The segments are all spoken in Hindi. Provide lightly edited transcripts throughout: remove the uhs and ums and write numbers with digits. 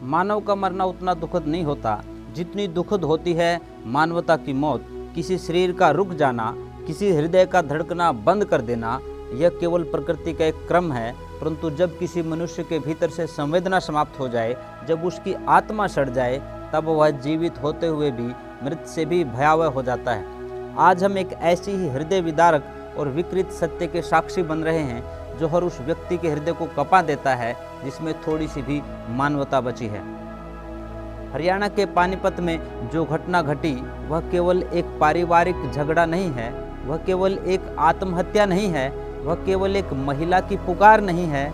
मानव का मरना उतना दुखद नहीं होता जितनी दुखद होती है मानवता की मौत। किसी शरीर का रुक जाना, किसी हृदय का धड़कना बंद कर देना, यह केवल प्रकृति का एक क्रम है। परंतु जब किसी मनुष्य के भीतर से संवेदना समाप्त हो जाए, जब उसकी आत्मा सड़ जाए, तब वह जीवित होते हुए भी मृत से भी भयावह हो जाता है। आज हम एक ऐसी ही हृदय विदारक और विकृत सत्य के साक्षी बन रहे हैं जो हर उस व्यक्ति के हृदय को कपा देता है जिसमें थोड़ी सी भी मानवता बची है। हरियाणा के पानीपत में जो घटना घटी वह केवल एक पारिवारिक झगड़ा नहीं है, वह केवल एक आत्महत्या नहीं है, वह केवल एक महिला की पुकार नहीं है।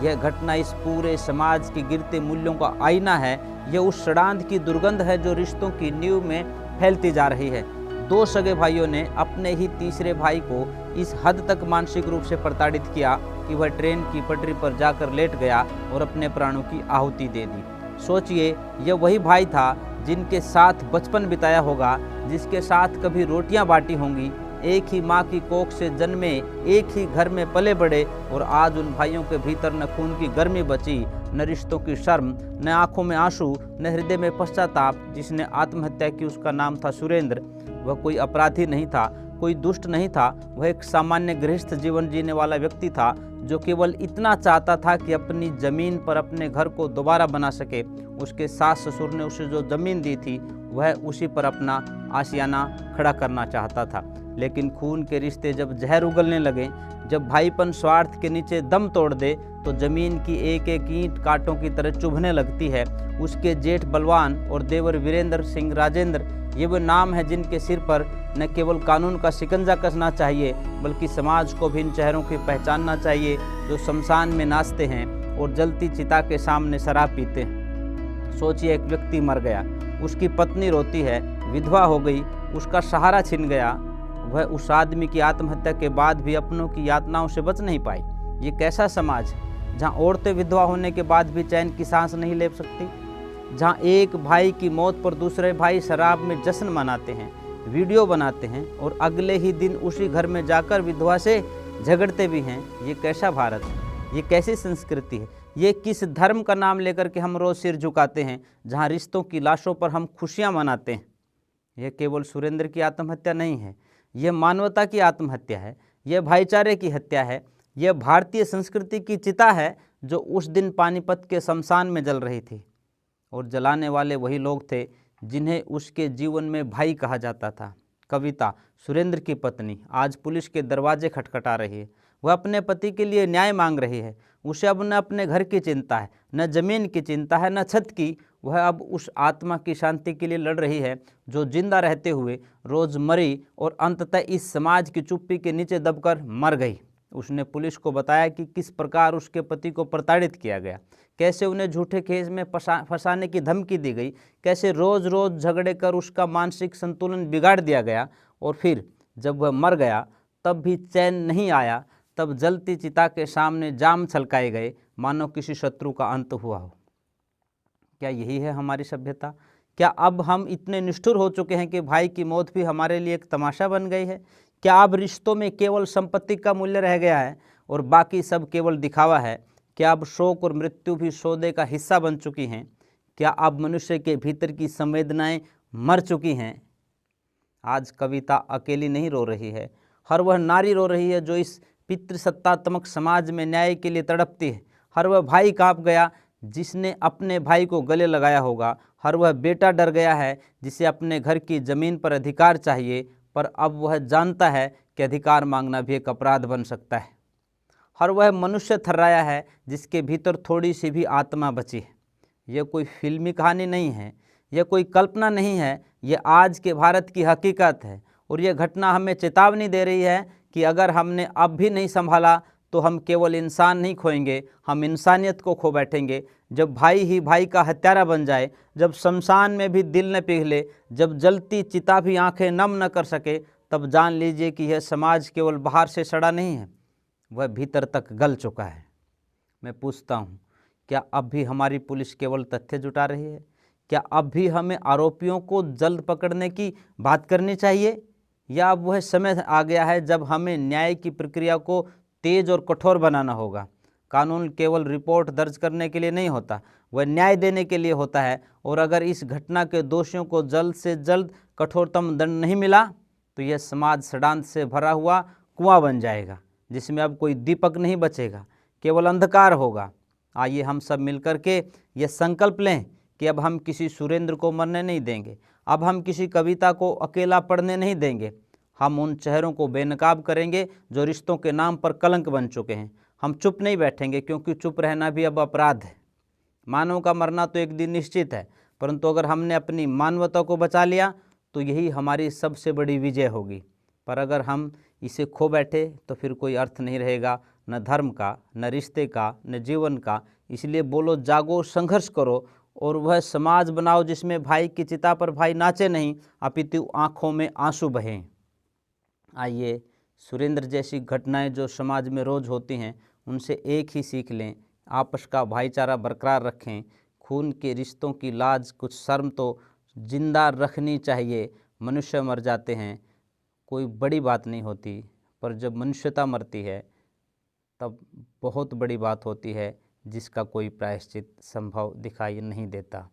यह घटना इस पूरे समाज के गिरते मूल्यों का आईना है। यह उस षड्यंत्र की दुर्गंध है जो रिश्तों की नींव में फैलती जा रही है। दो सगे भाइयों ने अपने ही तीसरे भाई को इस हद तक मानसिक रूप से प्रताड़ित किया कि वह ट्रेन की पटरी पर जाकर लेट गया और अपने प्राणों की आहुति दे दी। सोचिए, यह वही भाई था जिनके साथ बचपन बिताया होगा, जिसके साथ कभी रोटियां बांटी होंगी, एक ही माँ की कोख से जन्मे, एक ही घर में पले बड़े, और आज उन भाइयों के भीतर न खून की गर्मी बची, न रिश्तों की शर्म, न आंखों में आंसू, न हृदय में पश्चाताप। जिसने आत्महत्या की उसका नाम था सुरेंद्र। वह कोई अपराधी नहीं था, कोई दुष्ट नहीं था, वह एक सामान्य गृहस्थ जीवन जीने वाला व्यक्ति था जो केवल इतना चाहता था कि अपनी जमीन पर अपने घर को दोबारा बना सके। उसके सास ससुर ने उसे जो जमीन दी थी वह उसी पर अपना आशियाना खड़ा करना चाहता था। लेकिन खून के रिश्ते जब जहर उगलने लगे, जब भाईपन स्वार्थ के नीचे दम तोड़ दे, तो जमीन की एक एक ईंट कांटों की तरह चुभने लगती है। उसके जेठ बलवान और देवर वीरेंद्र सिंह राजेंद्र, ये वो नाम है जिनके सिर पर न केवल कानून का शिकंजा कसना चाहिए बल्कि समाज को भी इन चेहरों की पहचानना चाहिए जो शमशान में नाचते हैं और जलती चिता के सामने शराब पीते हैं। सोचिए, एक व्यक्ति मर गया, उसकी पत्नी रोती है, विधवा हो गई, उसका सहारा छिन गया। वह उस आदमी की आत्महत्या के बाद भी अपनों की यातनाओं से बच नहीं पाई। ये कैसा समाज है जहाँ औरतें विधवा होने के बाद भी चैन की सांस नहीं ले सकती, जहाँ एक भाई की मौत पर दूसरे भाई शराब में जश्न मनाते हैं, वीडियो बनाते हैं और अगले ही दिन उसी घर में जाकर विधवा से झगड़ते भी हैं। ये कैसा भारत है? ये कैसी संस्कृति है? ये किस धर्म का नाम लेकर के हम रोज सिर झुकाते हैं, जहाँ रिश्तों की लाशों पर हम खुशियाँ मनाते हैं? यह केवल सुरेंद्र की आत्महत्या नहीं है, यह मानवता की आत्महत्या है, यह भाईचारे की हत्या है, यह भारतीय संस्कृति की चिता है जो उस दिन पानीपत के शमशान में जल रही थी। और जलाने वाले वही लोग थे जिन्हें उसके जीवन में भाई कहा जाता था। कविता, सुरेंद्र की पत्नी, आज पुलिस के दरवाजे खटखटा रही है। वह अपने पति के लिए न्याय मांग रही है। उसे अब न अपने घर की चिंता है, न जमीन की चिंता है, न छत की। वह अब उस आत्मा की शांति के लिए लड़ रही है जो जिंदा रहते हुए रोज मरी और अंततः इस समाज की चुप्पी के नीचे दबकर मर गई। उसने पुलिस को बताया कि किस प्रकार उसके पति को प्रताड़ित किया गया, कैसे उन्हें झूठे केस में फंसाने की धमकी दी गई, कैसे रोज रोज झगड़े कर उसका मानसिक संतुलन बिगाड़ दिया गया। और फिर जब वह मर गया तब भी चैन नहीं आया। तब जलती चिता के सामने जाम छलकाए गए, मानो किसी शत्रु का अंत हुआ हो। क्या यही है हमारी सभ्यता? क्या अब हम इतने निष्ठुर हो चुके हैं कि भाई की मौत भी हमारे लिए एक तमाशा बन गई है? क्या अब रिश्तों में केवल संपत्ति का मूल्य रह गया है और बाकी सब केवल दिखावा है? क्या अब शोक और मृत्यु भी सौदे का हिस्सा बन चुकी हैं? क्या अब मनुष्य के भीतर की संवेदनाएं मर चुकी हैं? आज कविता अकेली नहीं रो रही है, हर वह नारी रो रही है जो इस पितृसत्तात्मक समाज में न्याय के लिए तड़पती है। हर वह भाई कांप गया जिसने अपने भाई को गले लगाया होगा। हर वह बेटा डर गया है जिसे अपने घर की जमीन पर अधिकार चाहिए, पर अब वह जानता है कि अधिकार मांगना भी एक अपराध बन सकता है। हर वह मनुष्य थर्राया है जिसके भीतर थोड़ी सी भी आत्मा बची है। यह कोई फिल्मी कहानी नहीं है, यह कोई कल्पना नहीं है, यह आज के भारत की हकीकत है। और यह घटना हमें चेतावनी दे रही है कि अगर हमने अब भी नहीं संभाला तो हम केवल इंसान नहीं खोएंगे, हम इंसानियत को खो बैठेंगे। जब भाई ही भाई का हत्यारा बन जाए, जब शमशान में भी दिल न पिघले, जब जलती चिता भी आंखें नम न कर सके, तब जान लीजिए कि यह समाज केवल बाहर से सड़ा नहीं है, वह भीतर तक गल चुका है। मैं पूछता हूँ, क्या अब भी हमारी पुलिस केवल तथ्य जुटा रही है? क्या अब भी हमें आरोपियों को जल्द पकड़ने की बात करनी चाहिए, या अब वह समय आ गया है जब हमें न्याय की प्रक्रिया को तेज और कठोर बनाना होगा? कानून केवल रिपोर्ट दर्ज करने के लिए नहीं होता, वह न्याय देने के लिए होता है। और अगर इस घटना के दोषियों को जल्द से जल्द कठोरतम दंड नहीं मिला तो यह समाज षड्यंत्र से भरा हुआ कुआं बन जाएगा, जिसमें अब कोई दीपक नहीं बचेगा, केवल अंधकार होगा। आइए हम सब मिलकर के यह संकल्प लें कि अब हम किसी सुरेंद्र को मरने नहीं देंगे, अब हम किसी कविता को अकेला पढ़ने नहीं देंगे। हम उन चेहरों को बेनकाब करेंगे जो रिश्तों के नाम पर कलंक बन चुके हैं। हम चुप नहीं बैठेंगे, क्योंकि चुप रहना भी अब अपराध है। मानव का मरना तो एक दिन निश्चित है, परंतु अगर हमने अपनी मानवता को बचा लिया तो यही हमारी सबसे बड़ी विजय होगी। पर अगर हम इसे खो बैठे तो फिर कोई अर्थ नहीं रहेगा, न धर्म का, न रिश्ते का, न जीवन का। इसलिए बोलो, जागो, संघर्ष करो और वह समाज बनाओ जिसमें भाई की चिता पर भाई नाचे नहीं, अपितु आंखों में आंसू बहें। आइए सुरेंद्र जैसी घटनाएं जो समाज में रोज होती हैं उनसे एक ही सीख लें, आपस का भाईचारा बरकरार रखें। खून के रिश्तों की लाज, कुछ शर्म तो जिंदा रखनी चाहिए। मनुष्य मर जाते हैं, कोई बड़ी बात नहीं होती, पर जब मनुष्यता मरती है तब बहुत बड़ी बात होती है, जिसका कोई प्रायश्चित संभव दिखाई नहीं देता।